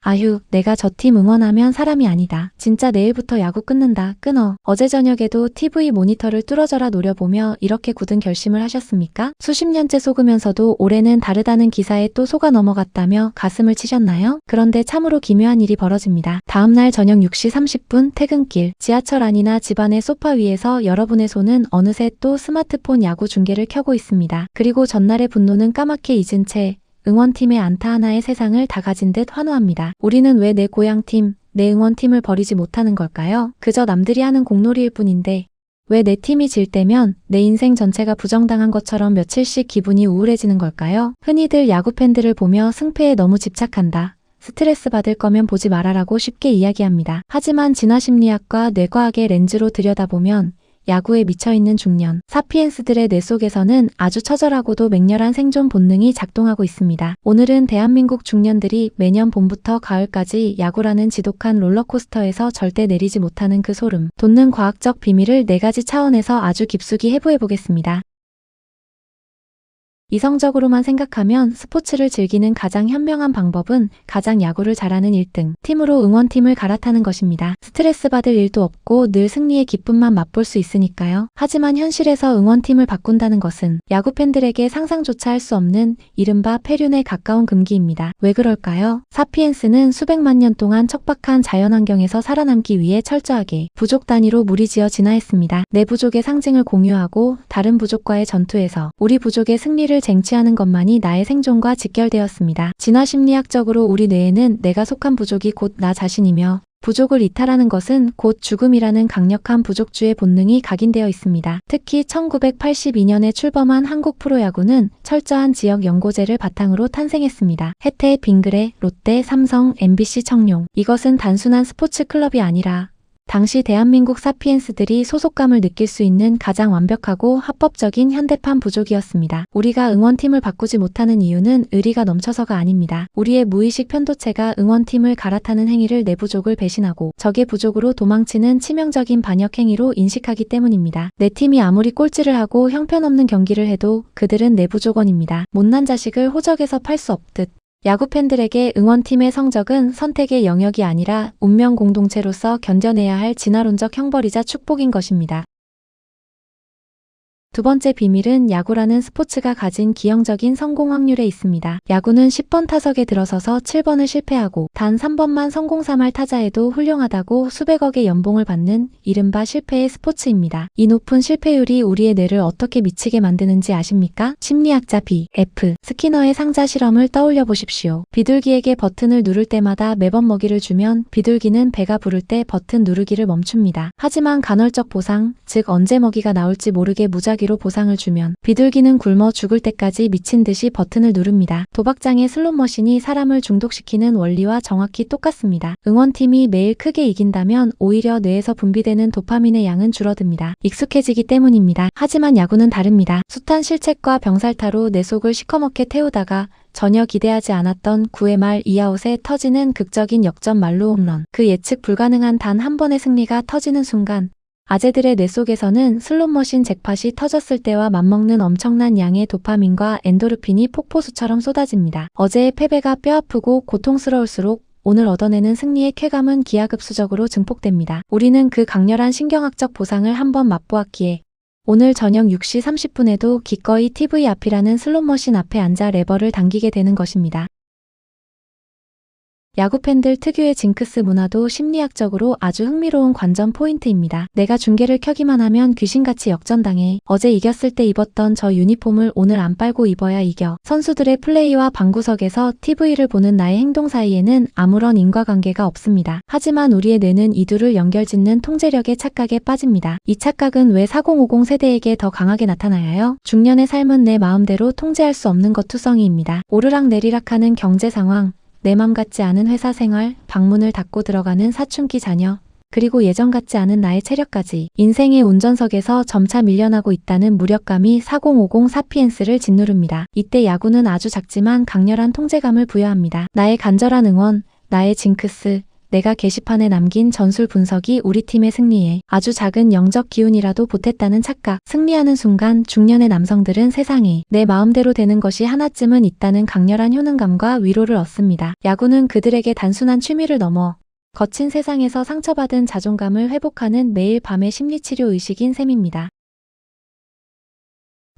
아휴, 내가 저 팀 응원하면 사람이 아니다. 진짜 내일부터 야구 끊는다. 끊어. 어제 저녁에도 TV 모니터를 뚫어져라 노려보며 이렇게 굳은 결심을 하셨습니까? 수십 년째 속으면서도 올해는 다르다는 기사에 또 속아 넘어갔다며 가슴을 치셨나요? 그런데 참으로 기묘한 일이 벌어집니다. 다음날 저녁 6시 30분 퇴근길, 지하철 안이나 집안의 소파 위에서 여러분의 손은 어느새 또 스마트폰 야구 중계를 켜고 있습니다. 그리고 전날의 분노는 까맣게 잊은 채 응원팀의 안타 하나에 세상을 다 가진 듯 환호합니다. 우리는 왜 내 고향팀, 내 응원팀을 버리지 못하는 걸까요? 그저 남들이 하는 공놀이일 뿐인데 왜 내 팀이 질 때면 내 인생 전체가 부정당한 것처럼 며칠씩 기분이 우울해지는 걸까요? 흔히들 야구 팬들을 보며 승패에 너무 집착한다. 스트레스 받을 거면 보지 말아라고 쉽게 이야기합니다. 하지만 진화심리학과 뇌과학의 렌즈로 들여다보면 야구에 미쳐있는 중년, 사피엔스들의 뇌 속에서는 아주 처절하고도 맹렬한 생존 본능이 작동하고 있습니다. 오늘은 대한민국 중년들이 매년 봄부터 가을까지 야구라는 지독한 롤러코스터에서 절대 내리지 못하는 그 소름, 돋는 과학적 비밀을 4가지 차원에서 아주 깊숙이 해부해보겠습니다. 이성적으로만 생각하면 스포츠를 즐기는 가장 현명한 방법은 가장 야구를 잘하는 1등 팀으로 응원팀을 갈아타는 것입니다. 스트레스 받을 일도 없고 늘 승리의 기쁨만 맛볼 수 있으니까요. 하지만 현실에서 응원팀을 바꾼다는 것은 야구 팬들에게 상상조차 할 수 없는 이른바 폐륜에 가까운 금기입니다. 왜 그럴까요? 사피엔스는 수백만 년 동안 척박한 자연환경에서 살아남기 위해 철저하게 부족 단위로 무리지어 진화했습니다. 내 부족의 상징을 공유하고 다른 부족과의 전투에서 우리 부족의 승리를 쟁취하는 것만이 나의 생존과 직결되었습니다. 진화심리학적으로 우리 뇌에는 내가 속한 부족이 곧 나 자신이며 부족을 이탈하는 것은 곧 죽음이라는 강력한 부족주의 본능이 각인되어 있습니다. 특히 1982년에 출범한 한국 프로야구는 철저한 지역 연고제를 바탕으로 탄생했습니다. 해태, 빙그레, 롯데, 삼성, MBC, 청룡. 이것은 단순한 스포츠 클럽이 아니라 당시 대한민국 사피엔스들이 소속감을 느낄 수 있는 가장 완벽하고 합법적인 현대판 부족이었습니다. 우리가 응원팀을 바꾸지 못하는 이유는 의리가 넘쳐서가 아닙니다. 우리의 무의식 편도체가 응원팀을 갈아타는 행위를 내 부족을 배신하고 적의 부족으로 도망치는 치명적인 반역 행위로 인식하기 때문입니다. 내 팀이 아무리 꼴찌를 하고 형편없는 경기를 해도 그들은 내 부족원입니다. 못난 자식을 호적에서 팔 수 없듯 야구 팬들에게 응원팀의 성적은 선택의 영역이 아니라 운명 공동체로서 견뎌내야 할 진화론적 형벌이자 축복인 것입니다. 두 번째 비밀은 야구라는 스포츠가 가진 기형적인 성공 확률에 있습니다. 야구는 10번 타석에 들어서서 7번을 실패하고 단 3번만 성공 삼할 타자에도 훌륭하다고 수백억의 연봉을 받는 이른바 실패의 스포츠입니다. 이 높은 실패율이 우리의 뇌를 어떻게 미치게 만드는지 아십니까? 심리학자 B.F. 스키너의 상자 실험을 떠올려 보십시오. 비둘기에게 버튼을 누를 때마다 매번 먹이를 주면 비둘기는 배가 부를 때 버튼 누르기를 멈춥니다. 하지만 간헐적 보상, 즉 언제 먹이가 나올지 모르게 무작위로 보상을 주면 비둘기는 굶어 죽을 때까지 미친 듯이 버튼을 누릅니다. 도박장의 슬롯머신이 사람을 중독시키는 원리와 정확히 똑같습니다. 응원팀이 매일 크게 이긴다면 오히려 뇌에서 분비되는 도파민의 양은 줄어듭니다. 익숙해지기 때문입니다. 하지만 야구는 다릅니다. 숱한 실책과 병살타로 내 속을 시커멓게 태우다가 전혀 기대하지 않았던 9회 말 2아웃에 터지는 극적인 역전 만루 홈런. 그 예측 불가능한 단 한 번의 승리가 터지는 순간 아재들의 뇌 속에서는 슬롯머신 잭팟이 터졌을 때와 맞먹는 엄청난 양의 도파민과 엔도르핀이 폭포수처럼 쏟아집니다. 어제의 패배가 뼈아프고 고통스러울수록 오늘 얻어내는 승리의 쾌감은 기하급수적으로 증폭됩니다. 우리는 그 강렬한 신경학적 보상을 한번 맛보았기에 오늘 저녁 6시 30분에도 기꺼이 TV 앞이라는 슬롯머신 앞에 앉아 레버를 당기게 되는 것입니다. 야구 팬들 특유의 징크스 문화도 심리학적으로 아주 흥미로운 관전 포인트입니다. 내가 중계를 켜기만 하면 귀신같이 역전당해. 어제 이겼을 때 입었던 저 유니폼을 오늘 안 빨고 입어야 이겨. 선수들의 플레이와 방구석에서 TV를 보는 나의 행동 사이에는 아무런 인과관계가 없습니다. 하지만 우리의 뇌는 이 둘을 연결짓는 통제력의 착각에 빠집니다. 이 착각은 왜 4050 세대에게 더 강하게 나타나요? 중년의 삶은 내 마음대로 통제할 수 없는 것 투성이입니다. 오르락내리락하는 경제 상황, 내 맘 같지 않은 회사 생활, 방문을 닫고 들어가는 사춘기 자녀, 그리고 예전 같지 않은 나의 체력까지 인생의 운전석에서 점차 밀려나고 있다는 무력감이 4050 사피엔스를 짓누릅니다. 이때 야구는 아주 작지만 강렬한 통제감을 부여합니다. 나의 간절한 응원, 나의 징크스, 내가 게시판에 남긴 전술 분석이 우리 팀의 승리에 아주 작은 영적 기운이라도 보탰다는 착각. 승리하는 순간 중년의 남성들은 세상에 내 마음대로 되는 것이 하나쯤은 있다는 강렬한 효능감과 위로를 얻습니다. 야구는 그들에게 단순한 취미를 넘어 거친 세상에서 상처받은 자존감을 회복하는 매일 밤의 심리치료 의식인 셈입니다.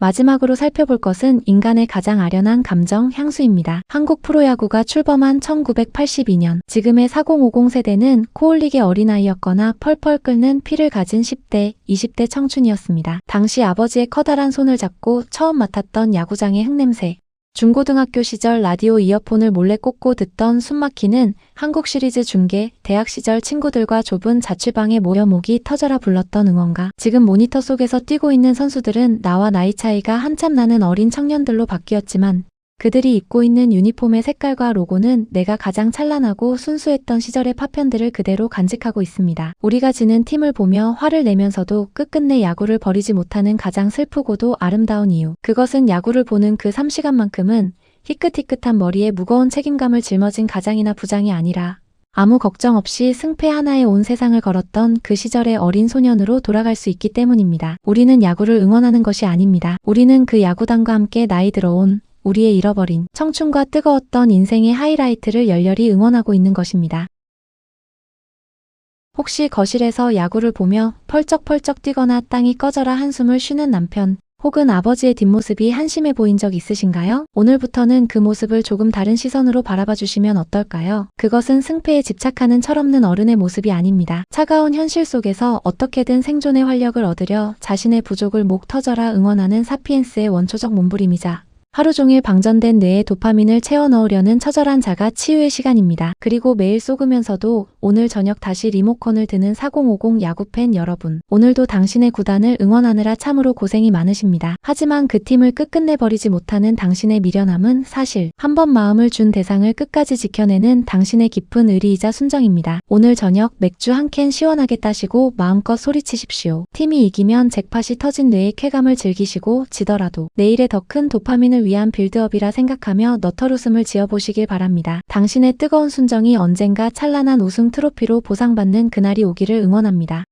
마지막으로 살펴볼 것은 인간의 가장 아련한 감정, 향수입니다. 한국 프로야구가 출범한 1982년, 지금의 4050 세대는 코올릭의 어린아이였거나 펄펄 끓는 피를 가진 10대, 20대 청춘이었습니다. 당시 아버지의 커다란 손을 잡고 처음 맡았던 야구장의 흙냄새, 중고등학교 시절 라디오 이어폰을 몰래 꽂고 듣던 숨막히는 한국 시리즈 중계, 대학 시절 친구들과 좁은 자취방에 모여 목이 터져라 불렀던 응원가. 지금 모니터 속에서 뛰고 있는 선수들은 나와 나이 차이가 한참 나는 어린 청년들로 바뀌었지만 그들이 입고 있는 유니폼의 색깔과 로고는 내가 가장 찬란하고 순수했던 시절의 파편들을 그대로 간직하고 있습니다. 우리가 지는 팀을 보며 화를 내면서도 끝끝내 야구를 버리지 못하는 가장 슬프고도 아름다운 이유. 그것은 야구를 보는 그 3시간만큼은 희끗희끗한 머리에 무거운 책임감을 짊어진 가장이나 부장이 아니라 아무 걱정 없이 승패 하나에 온 세상을 걸었던 그 시절의 어린 소년으로 돌아갈 수 있기 때문입니다. 우리는 야구를 응원하는 것이 아닙니다. 우리는 그 야구단과 함께 나이 들어온 우리의 잃어버린 청춘과 뜨거웠던 인생의 하이라이트를 열렬히 응원하고 있는 것입니다. 혹시 거실에서 야구를 보며 펄쩍펄쩍 뛰거나 땅이 꺼져라 한숨을 쉬는 남편 혹은 아버지의 뒷모습이 한심해 보인 적 있으신가요? 오늘부터는 그 모습을 조금 다른 시선으로 바라봐 주시면 어떨까요? 그것은 승패에 집착하는 철없는 어른의 모습이 아닙니다. 차가운 현실 속에서 어떻게든 생존의 활력을 얻으려 자신의 부족을 목 터져라 응원하는 사피엔스의 원초적 몸부림이자 하루 종일 방전된 뇌에 도파민을 채워 넣으려는 처절한 자가 치유의 시간입니다. 그리고 매일 쏘으면서도 오늘 저녁 다시 리모컨을 드는 4050 야구팬 여러분, 오늘도 당신의 구단을 응원하느라 참으로 고생이 많으십니다. 하지만 그 팀을 끝끝내 버리지 못하는 당신의 미련함은 사실 한 번 마음을 준 대상을 끝까지 지켜내는 당신의 깊은 의리이자 순정입니다. 오늘 저녁 맥주 한 캔 시원하게 따시고 마음껏 소리치십시오. 팀이 이기면 잭팟이 터진 뇌의 쾌감을 즐기시고 지더라도 내일의 더 큰 도파민을 위한 빌드업이라 생각하며 너털웃음을 지어보시길 바랍니다. 당신의 뜨거운 순정이 언젠가 찬란한 우승 트로피로 보상받는 그날이 오기를 응원합니다.